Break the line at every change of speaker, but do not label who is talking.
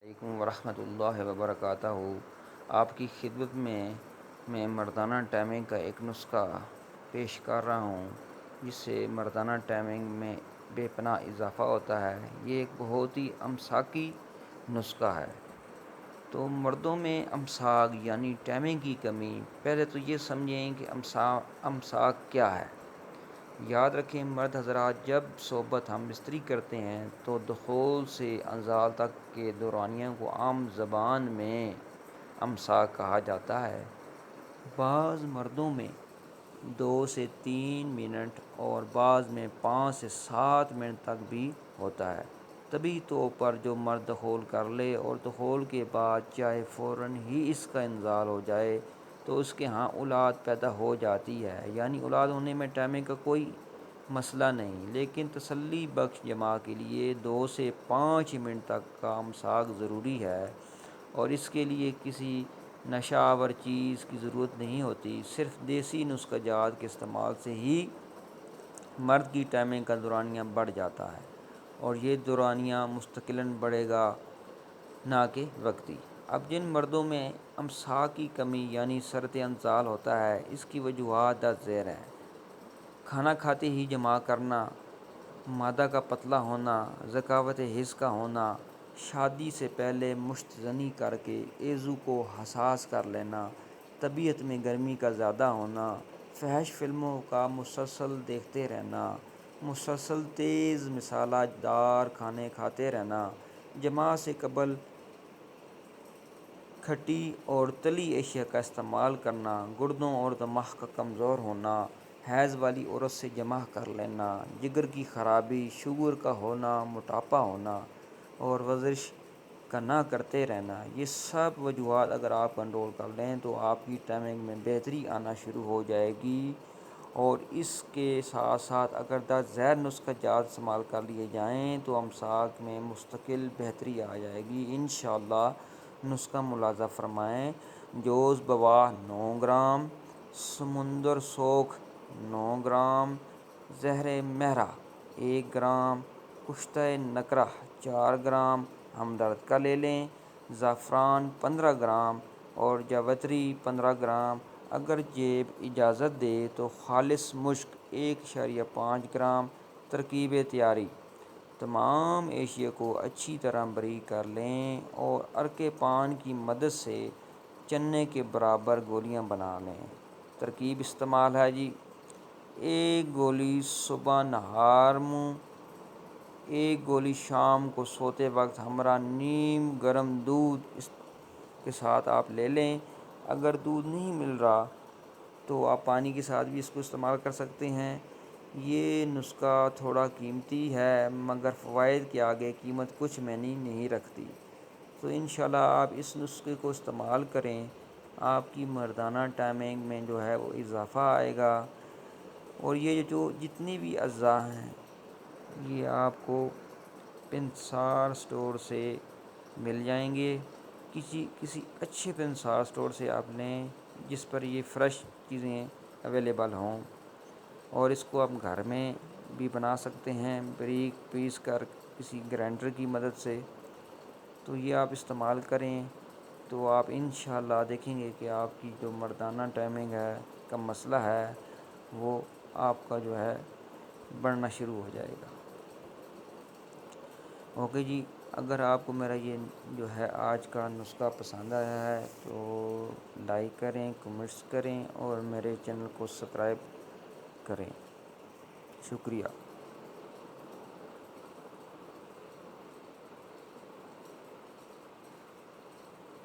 علیکم ورحمۃ اللہ وبرکاتہ۔ آپ کی خدمت میں مردانہ ٹائمنگ کا ایک نسخہ پیش کر رہا ہوں، جس سے مردانہ ٹائمنگ میں بے پناہ اضافہ ہوتا ہے۔ یہ ایک بہت ہی امساکی نسخہ ہے۔ تو مردوں میں امساک یعنی ٹائمنگ کی کمی، پہلے تو یہ سمجھیں کہ امساک کیا ہے۔ یاد رکھیں مرد حضرات، جب صحبت ہم بستری کرتے ہیں تو دخول سے انزال تک کے دورانیہ کو عام زبان میں امساک کہا جاتا ہے۔ بعض مردوں میں 2 سے 3 منٹ اور بعض میں 5 سے 7 منٹ تک بھی ہوتا ہے۔ طبی طور پر جو مرد دخول کر لے اور دخول کے بعد چاہے فوراً ہی اس کا انزال ہو جائے تو اس کے ہاں اولاد پیدا ہو جاتی ہے، یعنی اولاد ہونے میں ٹائمنگ کا کوئی مسئلہ نہیں، لیکن تسلی بخش جماع کے لیے 2 سے 5 منٹ تک کا امساک ضروری ہے، اور اس کے لیے کسی نشہ آور چیز کی ضرورت نہیں ہوتی۔ صرف دیسی نسخہ جات کے استعمال سے ہی مرد کی ٹائمنگ کا دورانیہ بڑھ جاتا ہے، اور یہ دورانیہ مستقلاً بڑھے گا، نہ کہ وقتی۔ اب جن مردوں میں امساک کی کمی یعنی سرطِ انزال ہوتا ہے، اس کی وجوہات درج ذیل ہیں: کھانا کھاتے ہی جماع کرنا، معدہ کا پتلا ہونا، ذکاوت حس کا ہونا، شادی سے پہلے مشت زنی کر کے عضو کو حساس کر لینا، طبیعت میں گرمی کا زیادہ ہونا، فحش فلموں کا مسلسل دیکھتے رہنا، مسلسل تیز مصالحہ دار کھانے کھاتے رہنا، جماع سے قبل کھٹی اور تلی اشیاء کا استعمال کرنا، گردوں اور دماغ کا کمزور ہونا، حیض والی عورت سے جماع کر لینا، جگر کی خرابی، شوگر کا ہونا، موٹاپا ہونا اور ورزش کا نہ کرتے رہنا۔ یہ سب وجوہات اگر آپ کنٹرول کر لیں تو آپ کی ٹائمنگ میں بہتری آنا شروع ہو جائے گی، اور اس کے ساتھ ساتھ اگر درج ذیل نسخہ جات استعمال کر لیے جائیں تو امساک میں مستقل بہتری آ جائے گی انشاءاللہ۔ نسخہ ملاحظہ فرمائیں: جوز بواہ 9 گرام، سمندر سوکھ 9 گرام، زہر مہرہ 1 گرام، کشتہ نکرہ 4 گرام، ہمدرد کا لے لیں، زعفران 15 گرام اور جاوتری 15 گرام۔ اگر جیب اجازت دے تو خالص مشک 1.5 گرام۔ ترکیب تیاری: تمام اشیاء کو اچھی طرح باریک کر لیں اور عرق پان کی مدد سے چنے کے برابر گولیاں بنا لیں۔ ترکیب استعمال ہے 1 گولی صبح نہار منہ، 1 گولی شام کو سوتے وقت ہمراہ نیم گرم دودھ کے ساتھ آپ لے لیں۔ اگر دودھ نہیں مل رہا تو آپ پانی کے ساتھ بھی اس کو استعمال کر سکتے ہیں۔ یہ نسخہ تھوڑا قیمتی ہے، مگر فوائد کے آگے قیمت کچھ معنی نہیں رکھتی۔ تو انشاءاللہ آپ اس نسخے کو استعمال کریں، آپ کی مردانہ ٹائمنگ میں جو ہے وہ اضافہ آئے گا۔ اور یہ جو جتنی بھی اجزاء ہیں یہ آپ کو پنسار اسٹور سے مل جائیں گے۔ کسی اچھے پنسار اسٹور سے آپ لیں جس پر یہ فریش چیزیں اویلیبل ہوں، اور اس کو آپ گھر میں بھی بنا سکتے ہیں باریک پیس کر کسی گرائنڈر کی مدد سے۔ تو یہ آپ استعمال کریں تو آپ انشاءاللہ دیکھیں گے کہ آپ کی جو مردانہ ٹائمنگ ہے کا مسئلہ ہے وہ آپ کا جو ہے بڑھنا شروع ہو جائے گا۔ اوکے جی، اگر آپ کو میرا یہ جو ہے آج کا نسخہ پسند آیا ہے تو لائک کریں، کمنٹس کریں اور میرے چینل کو سبسکرائب کریں۔ شکریہ۔